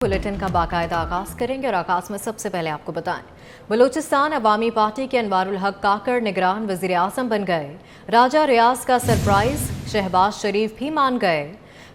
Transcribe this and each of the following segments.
Bulletin का बाकायदा आगाज करेंगे और आगाज में सबसे पहले आपको बताएं, बलूचिस्तान अवामी पार्टी के अनवारुल हक काकड़ निगरान वजीर आज़म बन गए। राजा रियाज का सरप्राइज, शहबाज शरीफ भी मान गए।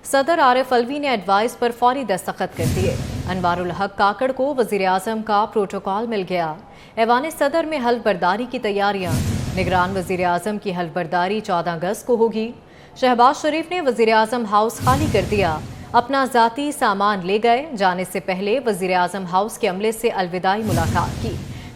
सदर आरिफ अलवी ने एडवाइस पर फौरी दस्तखत कर दिए। अनवारुल हक काकड़ को वजीर आज़म का प्रोटोकॉल मिल गया। ऐवान सदर में हल्फ बर्दारी की तैयारियां। निगरान वजीर आज़म की हल्फ बर्दारी 14 अगस्त को होगी। शहबाज शरीफ ने वजीर आज़म हाउस खाली कर दिया, अपना ज़ाती सामान ले गए। जाने से पहले वज़ीर आज़म हाउस के अमले से अलविदाई मुलाकात की।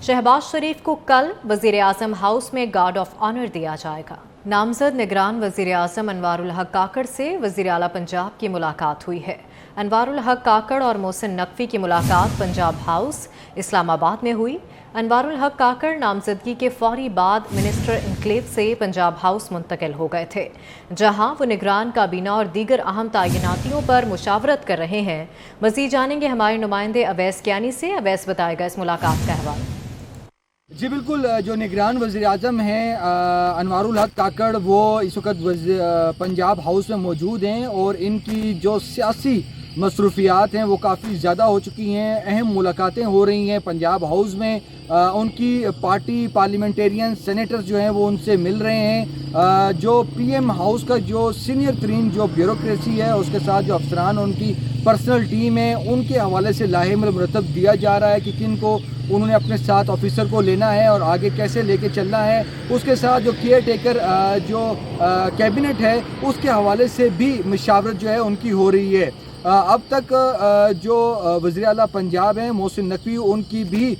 शहबाज शरीफ को कल वज़ीर आज़म हाउस में गार्ड ऑफ ऑनर दिया जाएगा। नामजद निगरान वज़ीर आज़म अनवारुल हक काकड़ से वज़ीर आला पंजाब की मुलाकात हुई है। अनवारुल हक काकड़ और मोहसिन नकवी की मुलाकात पंजाब हाउस इस्लामाबाद में हुई। अनवारुल हक काकड़ नामजदगी के फौरी बाद मिनिस्टर इनक्लेव से पंजाब हाउस मुंतकिल हो गए थे, जहां वो निगरान काबीना और दीगर अहम तैनातियों पर मुशावरत कर रहे हैं। मज़ीद जानेंगे हमारे नुमाइंदे अवैस कियानी से। अवैस बताएगा इस मुलाकात का अहवाल। जी बिल्कुल, जो निगरान वज़ीर आज़म हैं अनवारुल हक काकड़, वो इस वक्त पंजाब हाउस में मौजूद हैं और इनकी जो सियासी मसरूफियात हैं वो काफ़ी ज़्यादा हो चुकी हैं। अहम मुलाकातें हो रही हैं पंजाब हाउस में। उनकी पार्टी पार्लियामेंटेरियन सेनेटर्स जो हैं वो उनसे मिल रहे हैं। जो पीएम हाउस का जो सीनियर तरीन जो ब्यूरोक्रेसी है, उसके साथ जो अफसरान उनकी पर्सनल टीम है, उनके हवाले से लाहेमल मुरतब दिया जा रहा है कि किन को उन्होंने अपने साथ ऑफिसर को लेना है और आगे कैसे लेके चलना है। उसके साथ जो केयर टेकर जो कैबिनेट है, उसके हवाले से भी मशावरत जो है उनकी हो रही है। अब तक जो वज़ीर आला पंजाब हैं मोहसिन नकवी, उनकी भी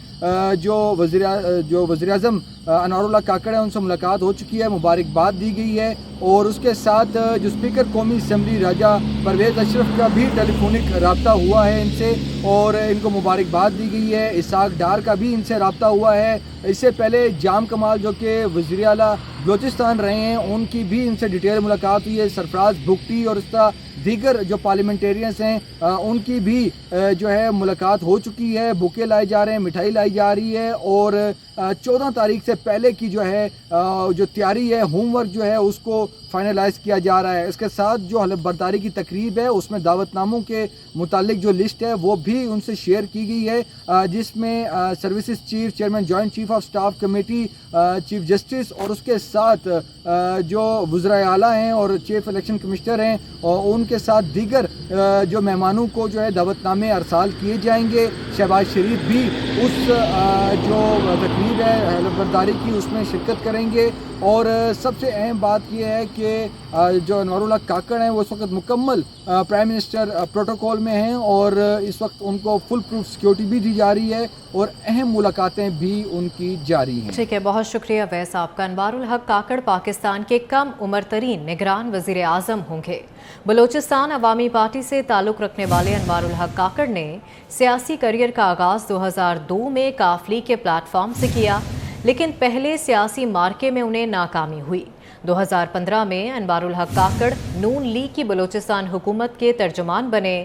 जो वज़ीर आज़म अनवारुल हक काकड़ है उनसे मुलाकात हो चुकी है, मुबारकबाद दी गई है। और उसके साथ जो स्पीकर कौमी असम्बली राजा परवेज़ अशरफ का भी टेलीफोनिक रब्ता हुआ है इनसे और इनको मुबारकबाद दी गई है। इसाक डार का भी इनसे रब्ता हुआ है। इससे पहले जाम कमाल जो कि वज़ीर आला बलूचिस्तान रहे हैं, उनकी भी इनसे डिटेल मुलाकात हुई है। सरफराज भुगटी और इस तरह दीगर जो पार्लियामेंटेरियंस हैं उनकी भी जो है मुलाकात हो चुकी है। बुके लाए जा रहे हैं, मिठाई लाई जा रही है और 14 तारीख से पहले की जो है जो तैयारी है, होमवर्क जो है उसको फाइनलाइज किया जा रहा है। इसके साथ जो हल्फ बर्दारी की तकरीब है उसमें दावतनामों के मुतालिक जो लिस्ट है वो भी उनसे शेयर की गई है, जिसमें services chief, chairman joint chief of staff committee, chief justice और उसके साथ जो वज़राए आला हैं और चीफ इलेक्शन कमिश्नर हैं और उनके साथ दीगर जो मेहमानों को जो है दावतनामे अरसाल किए जाएंगे। शहबाज शरीफ भी उस जो तकरीब है हल्फ बर्दारी की उसमें शिरकत करेंगे। और सबसे अहम बात यह है कि जो अनवारुल हक काकड़ हैं वो इस वक्त मुकम्मल प्राइम मिनिस्टर प्रोटोकॉल में हैं और इस वक्त उनको फुल प्रूफ सिक्योरिटी भी दी जा रही है और अहम मुलाकातें भी उनकी जारी हैं। ठीक है, बहुत शुक्रिया वैस आपका। अनवारुल हक काकड़ पाकिस्तान के कम उम्र तरीन निगरान वज़ीर आज़म होंगे। बलूचिस्तान अवामी पार्टी से ताल्लुक़ रखने वाले अनवारुल हक काकड़ ने सियासी करियर का आगाज़ 2002 में काफ लीग के प्लेटफॉर्म से किया, लेकिन पहले सियासी मार्के में उन्हें नाकामी हुई। 2015 में अनवारुल हक काकड़ नून लीग की बलूचिस्तान हुकूमत के तर्जुमान बने।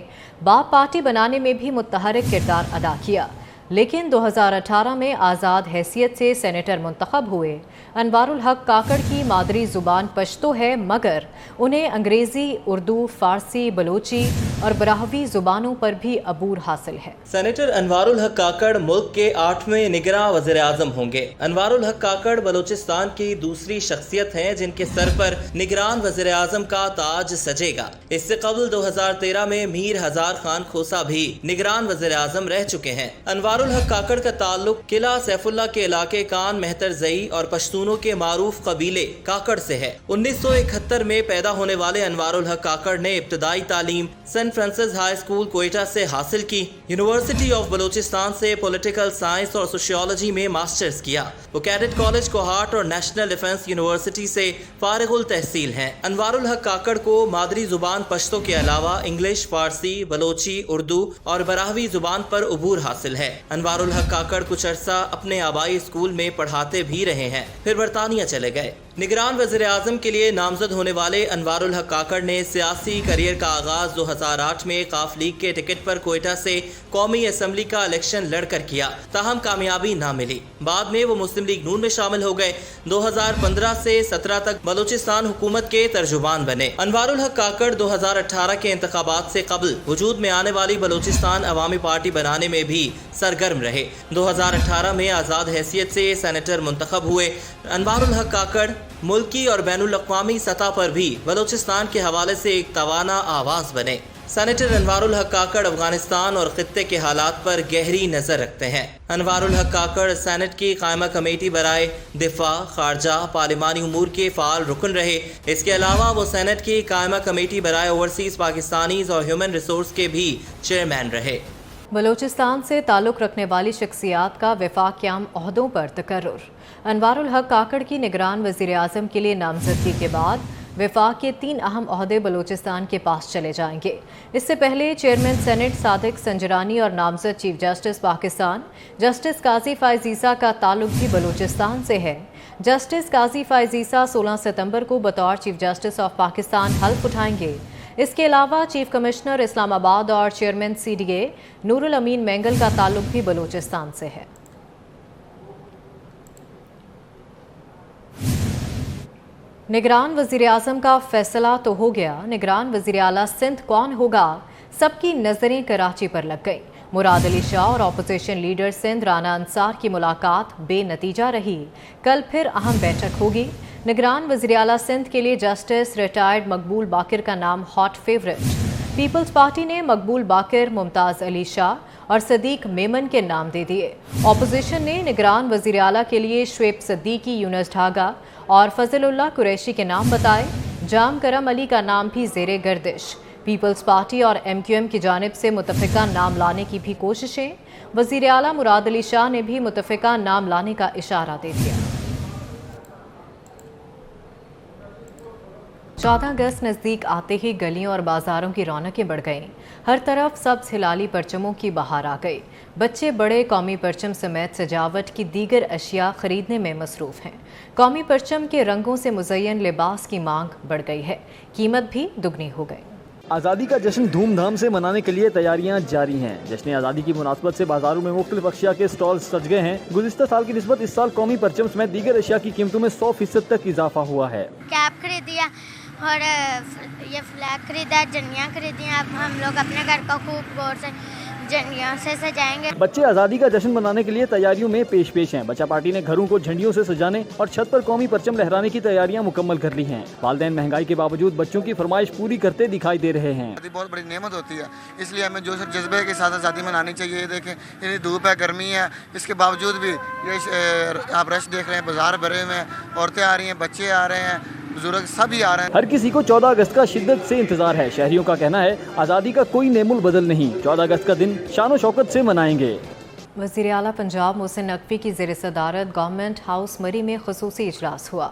बाप पार्टी बनाने में भी मुतहरिक किरदार अदा किया, लेकिन 2018 में आज़ाद हैसियत से सेनेटर मुंतखब हुए। अनवारुल हक काकड़ की मादरी ज़ुबान पश्तो है, मगर उन्हें अंग्रेज़ी, उर्दू, फ़ारसी, बलोची और बराहवी ज़ुबानों पर भी अबूर हासिल है। सेनेटर अनवारुल हक काकड़ मुल्क के 8वें निगरां वज़ीर आज़म होंगे। अनवारुल हक काकड़ बलूचिस्तान की दूसरी शख्सियत हैं जिनके सर पर निगरान वज़ीर आज़म का ताज सजेगा। इससे कबल 2013 में मीर हजार खान खोसा भी निगरान वज़ीर आज़म रह चुके हैं। अनवारुल हक काकड़ का ताल्लुक किला सैफुल्ला के इलाके कान मेहतर जई और पश्तूनों के मारूफ कबीले काकड़ से है। 1971 में पैदा होने वाले अनवारुल हक काकड़ ने इब्तदाई तालीम Saint Francis high school Quetta से हासिल की। यूनिवर्सिटी ऑफ बलूचिस्तान से पॉलिटिकल साइंस और सोशियोलॉजी में मास्टर्स किया। वो कैडेट कॉलेज कोहाट और नेशनल डिफेंस यूनिवर्सिटी से फारिगुल तहसील हैं। अनवारुल हक काकड़ को मादरी जुबान पश्तो के अलावा इंग्लिश, फारसी, बलोची, उर्दू और बराहवी जुबान पर अबूर हासिल है। अनवारुल हक काकड़ कुछ अरसा अपने आबाई स्कूल में पढ़ाते भी रहे हैं, फिर बरतानिया चले गए। निगरान वज़ीर आज़म के लिए नामजद होने वाले अनवारुल हक काकड़ ने सियासी करियर का आगाज़ 2008 में काफ लीग के टिकट पर कोयटा से कौमी असम्बली का इलेक्शन लड़कर किया, ताहम कामयाबी ना मिली। बाद में वो मुस्लिम लीग नून में शामिल हो गए। 2015 से 17 तक बलूचिस्तान हुकूमत के तर्जुमान बने। अनवारुल हक काकड़ 2018 के इंतखाबात से कबल वजूद में आने वाली बलूचिस्तान अवामी पार्टी बनाने में भी सरगर्म रहे। 2018 में आज़ाद हैसियत से सेनेटर मुंतखब हुए। अनवारुल हक काकड़ मुल्की और बैनुल अक़वामी सतह पर भी बलूचिस्तान के हवाले से एक तवाना आवाज़ बने। सेनेटर अनवारुल हक काकड़ अफगानिस्तान और खित्ते के हालात पर गहरी नज़र रखते हैं। अनवारुल हक काकड़ सेनेट की कायमा कमेटी बराए दिफा, खारजा, पार्लिमानी उमूर के फ़ाल रुकन रहे। इसके अलावा वो सेनेट की कायमा कमेटी बराए ओवरसीज़ पाकिस्तानीज़ और ह्यूमन रिसोर्स के भी चेयरमैन रहे। बलूचिस्तान से ताल्लुक़ रखने वाली शख्सियात का वफाक के अहम ओहदों पर तकर्रुर। अनवारुल हक काकड़ की निगरान वज़ीर आज़म के लिए नामजदगी के बाद वफाक के 3 अहम ओहदे बलूचिस्तान के पास चले जाएंगे। इससे पहले चेयरमैन सेनेट सादिक संजरानी और नामजद चीफ जस्टिस पाकिस्तान जस्टिस काजी फ़ाइज़ ईसा का ताल्लुक भी बलूचिस्तान से है। जस्टिस काजी फ़ाइज़ ईसा 16 सितंबर को बतौर चीफ जस्टिस ऑफ पाकिस्तान हल्फ उठाएंगे। इसके अलावा चीफ कमिश्नर इस्लामाबाद और चेयरमैन CDA नूरुल अमीन मेंगल का ताल्लुक भी बलूचिस्तान से है। निगरान वज़ीर आज़म का फैसला तो हो गया, निगरान वज़ीर आला सिंध कौन होगा, सबकी नज़रें कराची पर लग गई। मुराद अली शाह और अपोजिशन लीडर सिंध राना अंसार की मुलाकात बेनतीजा रही। कल फिर अहम बैठक होगी। निगरान वज़ीर आला सिंध के लिए जस्टिस रिटायर्ड मकबूल बाकिर का नाम हॉट फेवरेट। पीपल्स पार्टी ने मकबूल बाकिर, मुमताज़ अली शाह और सदीक मेमन के नाम दे दिए। अपोजिशन ने निगरान वज़ीर आला के लिए शुएब सद्दीकी, यूनुस ढागा और फजलुल्लाह कुरैशी के नाम बताए। जाम करम अली का नाम भी ज़ेरे गर्दिश। पीपल्स पार्टी और MQM की जानिब से मुतफ़िका नाम लाने की भी कोशिशें। वज़ीर आला मुराद अली शाह ने भी मुतफ़िका नाम लाने का इशारा दे दिया। 14 अगस्त नज़दीक आते ही गलियों और बाज़ारों की रौनकें बढ़ गईं। हर तरफ सब्ज़ हिलाली परचमों की बहार आ गई। बच्चे बड़े कौमी परचम समेत सजावट की दीगर अशिया ख़रीदने में मसरूफ़ हैं। कौमी परचम के रंगों से मुज़य्यन लिबास की मांग बढ़ गई है, कीमत भी दुगनी हो गई। आज़ादी का जश्न धूमधाम से मनाने के लिए तैयारियां जारी हैं। जश्न आज़ादी की मुनासबत से बाजारों में मुख्तलिफ अशिया के स्टॉल सज गए हैं। गुज़िश्ता साल की निस्बत इस साल कौमी परचम समेत दीगर अशिया की कीमतों में 100% तक इजाफा हुआ है। कैप खरीदिया और ये फ्लैग खरीदा, झंडियाँ खरीदी। अब हम लोग अपने घर को खूब गौर से झंडियों से सजाएंगे। बच्चे आज़ादी का जश्न मनाने के लिए तैयारियों में पेश हैं। बच्चा पार्टी ने घरों को झंडियों से सजाने और छत पर कौमी परचम लहराने की तैयारियां मुकम्मल कर ली हैं। वालिदैन महंगाई के बावजूद बच्चों की फरमाइश पूरी करते दिखाई दे रहे हैं। बहुत बड़ी नेमत होती है, इसलिए हमें जो जज्बे के साथ आज़ादी मनानी चाहिए। ये देखें, इतनी धूप है, गर्मी है, इसके बावजूद भी ये आप रश देख रहे हैं, बाजार भरे हुए हैं, औरतें आ रही हैं, बच्चे आ रहे हैं, बुजुर्ग सभी आ रहे हैं। हर किसी को 14 अगस्त का शिद्दत से इंतजार है। शहरियों का कहना है आज़ादी का कोई नेमुल बदल नहीं, 14 अगस्त का दिन शान शौकत से मनाएंगे। वज़ीर आला पंजाब मोहसिन नकवी की ज़ेर सदारत गवर्नमेंट हाउस मरी में खुसूसी इजलास हुआ।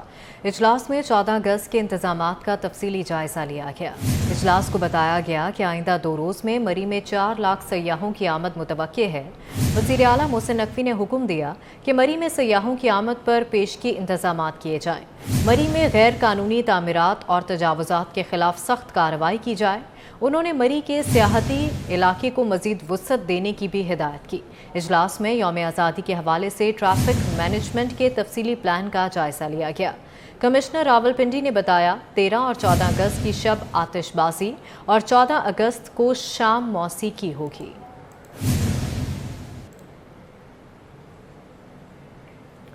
इजलास में 14 अगस्त के इंतजामात का तफसीली जायज़ा लिया गया। इजलास को बताया गया कि आइंदा 2 रोज़ में मरी में 4 लाख सयाहों की आमद मुतवक्के है। वज़ीर आला मोहसिन नकवी ने हुक्म दिया कि मरी में सयाहों की आमद पर पेशगी इंतजामात किए जाएँ। मरी में गैर कानूनी तामीरात और तजावुज़ात के खिलाफ सख्त कार्रवाई की जाए। उन्होंने मरी के सियाहती इलाके को मज़ीद वुसअत देने की भी हिदायत की। इजलास में यौम आज़ादी के हवाले से ट्रैफिक मैनेजमेंट के तफसीली प्लान का जायज़ा लिया गया। कमिश्नर रावलपिंडी ने बताया 13 और 14 अगस्त की शब आतिशबाजी और 14 अगस्त को शाम मौसीकी होगी।